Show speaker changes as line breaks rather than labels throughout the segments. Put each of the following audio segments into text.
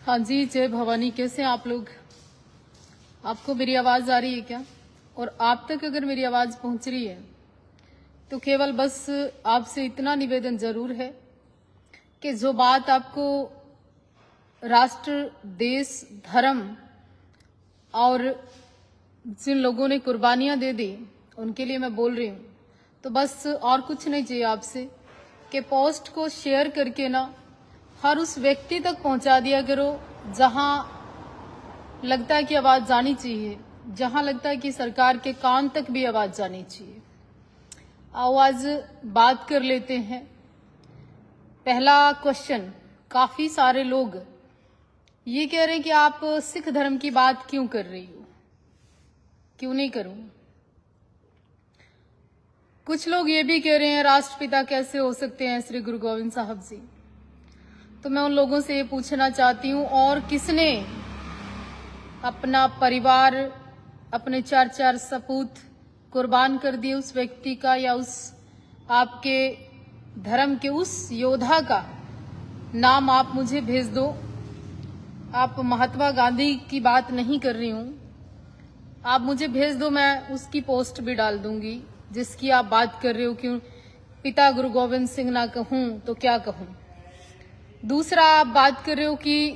हाँ जी, जय भवानी। कैसे हैं आप लोग? आपको मेरी आवाज आ रही है क्या? और आप तक अगर मेरी आवाज पहुंच रही है तो केवल बस आपसे इतना निवेदन जरूर है कि जो बात आपको राष्ट्र, देश, धर्म और जिन लोगों ने कुर्बानियां दे दी उनके लिए मैं बोल रही हूं, तो बस और कुछ नहीं चाहिए आपसे कि पोस्ट को शेयर करके ना हर उस व्यक्ति तक पहुंचा दिया करो जहां लगता है कि आवाज जानी चाहिए, जहां लगता है कि सरकार के कान तक भी आवाज जानी चाहिए। आओ आज बात कर लेते हैं। पहला क्वेश्चन, काफी सारे लोग ये कह रहे हैं कि आप सिख धर्म की बात क्यों कर रही हो? क्यों नहीं करूं? कुछ लोग ये भी कह रहे हैं राष्ट्रपिता कैसे हो सकते हैं श्री गुरु गोविंद साहब जी। तो मैं उन लोगों से ये पूछना चाहती हूं, और किसने अपना परिवार, अपने 4 सपूत कुर्बान कर दिए उस व्यक्ति का या उस आपके धर्म के उस योद्धा का नाम आप मुझे भेज दो। आप महात्मा गांधी की बात नहीं कर रही हूं, आप मुझे भेज दो, मैं उसकी पोस्ट भी डाल दूंगी जिसकी आप बात कर रहे हो। क्यों पिता गुरु गोविंद सिंह ना कहूं तो क्या कहूं। दूसरा, आप बात कर रहे हो कि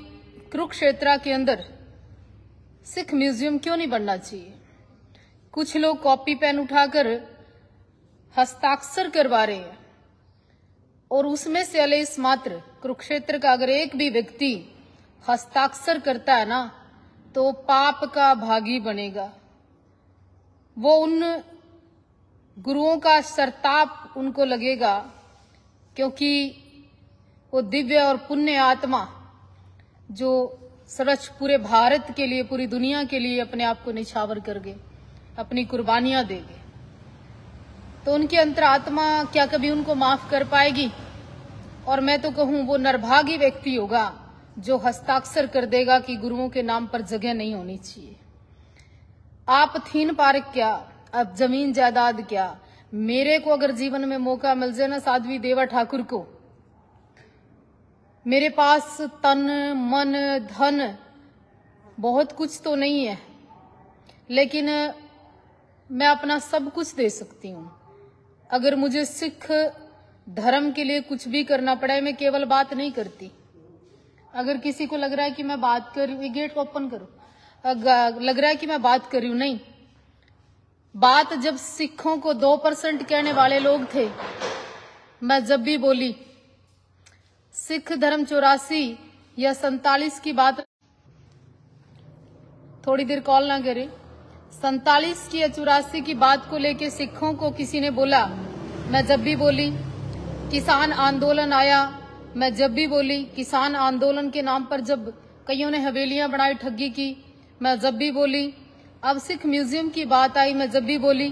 कुरुक्षेत्र के अंदर सिख म्यूजियम क्यों नहीं बनना चाहिए। कुछ लोग कॉपी पेन उठाकर हस्ताक्षर करवा रहे हैं और उसमें से अलेस मात्र कुरुक्षेत्र का अगर एक भी व्यक्ति हस्ताक्षर करता है ना तो पाप का भागी बनेगा। वो उन गुरुओं का सरताप उनको लगेगा, क्योंकि वो दिव्य और पुण्य आत्मा जो सर्वोच्च पूरे भारत के लिए, पूरी दुनिया के लिए अपने आप को निछावर कर गए, अपनी कुर्बानियां दे गए, तो उनकी अंतरात्मा क्या कभी उनको माफ कर पाएगी? और मैं तो कहूं वो निर्भागी व्यक्ति होगा जो हस्ताक्षर कर देगा कि गुरुओं के नाम पर जगह नहीं होनी चाहिए। आप थीम पार्क क्या, अब जमीन जायदाद क्या, मेरे को अगर जीवन में मौका मिल जाए ना साध्वी देवा ठाकुर को, मेरे पास तन मन धन बहुत कुछ तो नहीं है, लेकिन मैं अपना सब कुछ दे सकती हूं। अगर मुझे सिख धर्म के लिए कुछ भी करना पड़े, मैं केवल बात नहीं करती। अगर किसी को लग रहा है कि मैं बात कर रही हूं, गेट ओपन करो, लग रहा है कि मैं बात कर रही हूं, नहीं। बात जब सिखों को 2% कहने वाले लोग थे, मैं जब भी बोली सिख धर्म 84 या 47 की बात, थोड़ी देर कॉल ना करे, 47 की या 84 की बात को लेके सिखों को किसी ने बोला, मैं जब भी बोली। किसान आंदोलन आया, मैं जब भी बोली। किसान आंदोलन के नाम पर जब कईयों ने हवेलियां बनाई, ठगी की, मैं जब भी बोली। अब सिख म्यूजियम की बात आई, मैं जब भी बोली।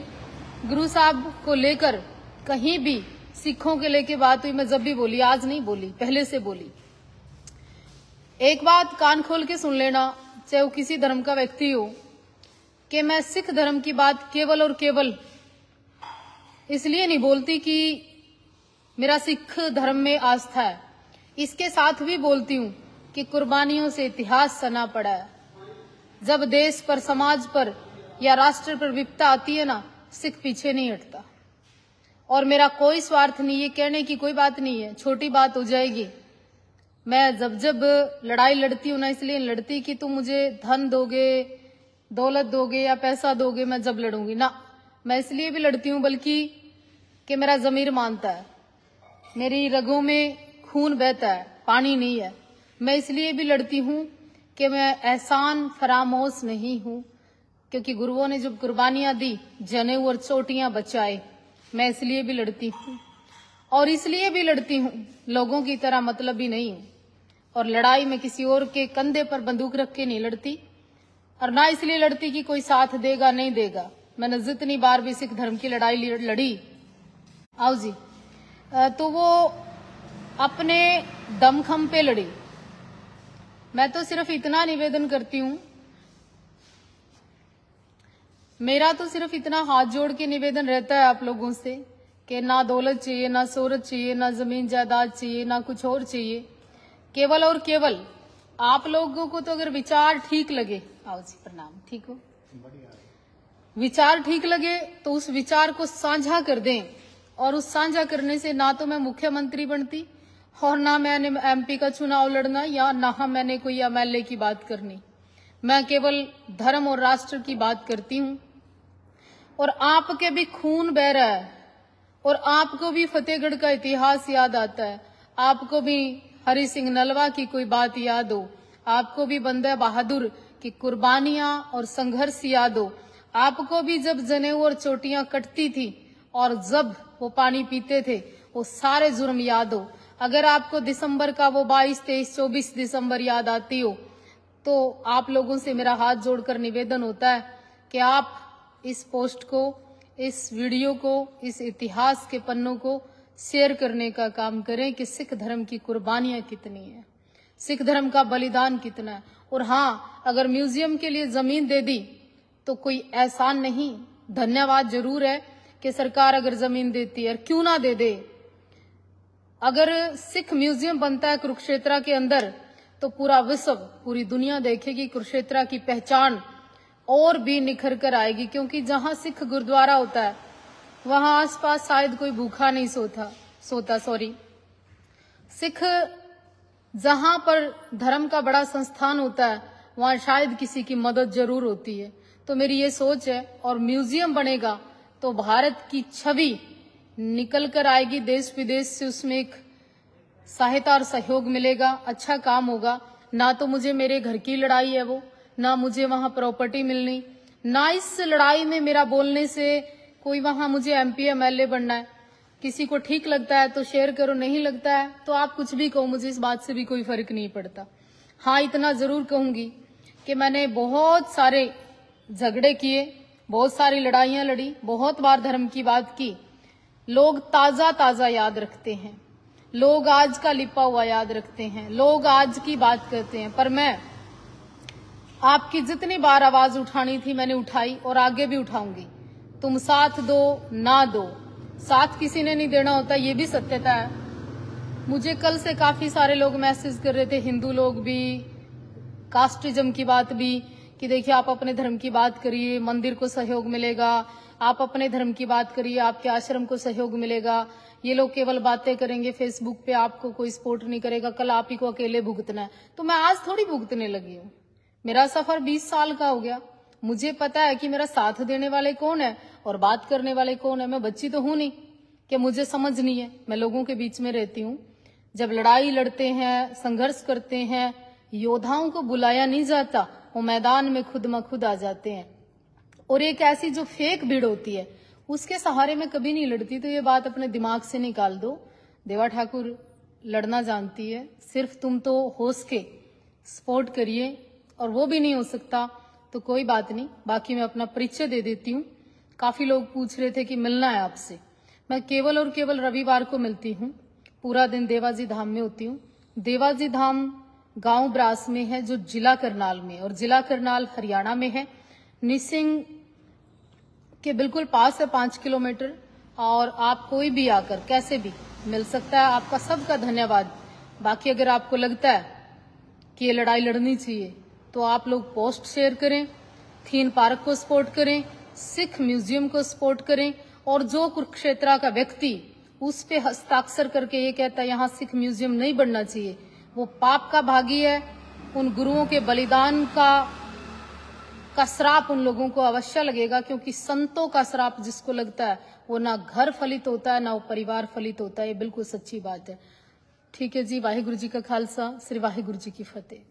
गुरु साहब को लेकर कहीं भी सिखों के लेके बात हुई, मैं जब भी बोली। आज नहीं बोली, पहले से बोली। एक बात कान खोल के सुन लेना, चाहे वो किसी धर्म का व्यक्ति हो, कि मैं सिख धर्म की बात केवल और केवल इसलिए नहीं बोलती कि मेरा सिख धर्म में आस्था है, इसके साथ भी बोलती हूं कि कुर्बानियों से इतिहास सना पड़ा है। जब देश पर, समाज पर या राष्ट्र पर विपदा आती है ना, सिख पीछे नहीं हटता। और मेरा कोई स्वार्थ नहीं, ये कहने की कोई बात नहीं है, छोटी बात हो जाएगी। मैं जब लड़ाई लड़ती हूं ना, इसलिए लड़ती कि तुम मुझे धन दोगे, दौलत दोगे या पैसा दोगे, मैं जब लड़ूंगी ना, मैं इसलिए भी लड़ती हूं बल्कि कि मेरा जमीर मानता है, मेरी रगों में खून बहता है, पानी नहीं है। मैं इसलिए भी लड़ती हूं कि मैं एहसान फरामोश नहीं हूं, क्योंकि गुरुओं ने जब कुर्बानियां दी, जनेऊ और चोटियां बचाए, मैं इसलिए भी लड़ती हूं। और इसलिए भी लड़ती हूं, लोगों की तरह मतलब भी नहीं हूं। और लड़ाई में किसी और के कंधे पर बंदूक रख के नहीं लड़ती, और ना इसलिए लड़ती कि कोई साथ देगा नहीं देगा। मैंने जितनी बार भी सिख धर्म की लड़ाई लड़ी, आओ जी, तो वो अपने दमखम पे लड़ी। मैं तो सिर्फ इतना निवेदन करती हूं, मेरा तो सिर्फ इतना हाथ जोड़ के निवेदन रहता है आप लोगों से कि ना दौलत चाहिए, ना शोहरत चाहिए, ना जमीन जायदाद चाहिए, ना कुछ और चाहिए। केवल और केवल आप लोगों को तो अगर विचार ठीक लगे, आओ जी प्रणाम, ठीक हो, विचार ठीक लगे तो उस विचार को साझा कर दें, और उस साझा करने से ना तो मैं मुख्यमंत्री बनती और ना मैंने एमपी का चुनाव लड़ना, या ना मैंने कोई एमएलए की बात करनी। मैं केवल धर्म और राष्ट्र की बात करती हूं। और आपके भी खून बह रहा है, और आपको भी फतेहगढ़ का इतिहास याद आता है, आपको भी हरि सिंह नलवा की कोई बात याद हो, आपको भी बंदे बहादुर की कुर्बानियां और संघर्ष याद हो, आपको भी जब जनेऊ और चोटियां कटती थी और जब वो पानी पीते थे वो सारे जुर्म याद हो। अगर आपको दिसंबर का वो 22, 23, 24 दिसंबर याद आती हो, तो आप लोगों से मेरा हाथ जोड़कर निवेदन होता है कि आप इस पोस्ट को, इस वीडियो को, इस इतिहास के पन्नों को शेयर करने का काम करें कि सिख धर्म की कुर्बानियां कितनी है, सिख धर्म का बलिदान कितना है। और हाँ, अगर म्यूजियम के लिए जमीन दे दी तो कोई एहसान नहीं, धन्यवाद जरूर है कि सरकार अगर जमीन देती है, क्यों ना दे दे। अगर सिख म्यूजियम बनता है कुरुक्षेत्र के अंदर तो पूरा विश्व, पूरी दुनिया देखेगी, कुरुक्षेत्र की पहचान और भी निखर कर आएगी। क्योंकि जहां सिख गुरुद्वारा होता है वहां आसपास शायद कोई भूखा नहीं सोता। सिख जहां पर धर्म का बड़ा संस्थान होता है वहां शायद किसी की मदद जरूर होती है। तो मेरी ये सोच है, और म्यूजियम बनेगा तो भारत की छवि निकल कर आएगी देश विदेश से, उसमें एक सहायता और सहयोग मिलेगा, अच्छा काम होगा। ना तो मुझे मेरे घर की लड़ाई है वो, ना मुझे वहां प्रॉपर्टी मिलनी, ना इस लड़ाई में मेरा बोलने से कोई वहां मुझे एमपी एमएलए बनना है। किसी को ठीक लगता है तो शेयर करो, नहीं लगता है तो आप कुछ भी कहो, मुझे इस बात से भी कोई फर्क नहीं पड़ता। हाँ, इतना जरूर कहूंगी कि मैंने बहुत सारे झगड़े किए, बहुत सारी लड़ाइयां लड़ी, बहुत बार धर्म की बात की। लोग ताजा ताजा याद रखते हैं, लोग आज का लिपा हुआ याद रखते हैं, लोग आज की बात करते हैं। पर मैं आपकी जितनी बार आवाज उठानी थी मैंने उठाई और आगे भी उठाऊंगी। तुम साथ दो ना दो, साथ किसी ने नहीं देना होता, ये भी सत्यता है। मुझे कल से काफी सारे लोग मैसेज कर रहे थे, हिंदू लोग भी, कास्टिज्म की बात भी, कि देखिए आप अपने धर्म की बात करिए, मंदिर को सहयोग मिलेगा, आप अपने धर्म की बात करिए, आपके आश्रम को सहयोग मिलेगा। ये लोग केवल बातें करेंगे फेसबुक पे, आपको कोई सपोर्ट नहीं करेगा, कल आप ही को अकेले भुगतना है। तो मैं आज थोड़ी भुगतने लगी हूँ, मेरा सफर 20 साल का हो गया। मुझे पता है कि मेरा साथ देने वाले कौन है और बात करने वाले कौन है। मैं बच्ची तो हूं नहीं कि मुझे समझ नहीं है, मैं लोगों के बीच में रहती हूँ। जब लड़ाई लड़ते हैं, संघर्ष करते हैं, योद्धाओं को बुलाया नहीं जाता, वो मैदान में खुद म खुद आ जाते हैं। और एक ऐसी जो फेक भीड़ होती है उसके सहारे में कभी नहीं लड़ती। तो ये बात अपने दिमाग से निकाल दो। देवा ठाकुर लड़ना जानती है, सिर्फ तुम तो होस के सपोर्ट करिए, और वो भी नहीं हो सकता तो कोई बात नहीं। बाकी मैं अपना परिचय दे देती हूँ। काफी लोग पूछ रहे थे कि मिलना है आपसे। मैं केवल और केवल रविवार को मिलती हूँ, पूरा दिन देवाजी धाम में होती हूँ। देवाजी धाम गांव ब्रास में है जो जिला करनाल में, और जिला करनाल हरियाणा में है, निसिंग के बिल्कुल पास है, 5 किलोमीटर। और आप कोई भी आकर कैसे भी मिल सकता है। आपका सबका धन्यवाद। बाकी अगर आपको लगता है कि ये लड़ाई लड़नी चाहिए तो आप लोग पोस्ट शेयर करें, थीम पार्क को सपोर्ट करें, सिख म्यूजियम को सपोर्ट करें। और जो कुरुक्षेत्र का व्यक्ति उस पे हस्ताक्षर करके ये कहता है यहाँ सिख म्यूजियम नहीं बनना चाहिए, वो पाप का भागी है। उन गुरुओं के बलिदान का श्राप उन लोगों को अवश्य लगेगा, क्योंकि संतों का श्राप जिसको लगता है वो ना घर फलित होता है ना वो परिवार फलित होता है। ये बिल्कुल सच्ची बात है। ठीक है जी, वाहिगुरु जी का खालसा, श्री वाहिगुरु जी की फतेह।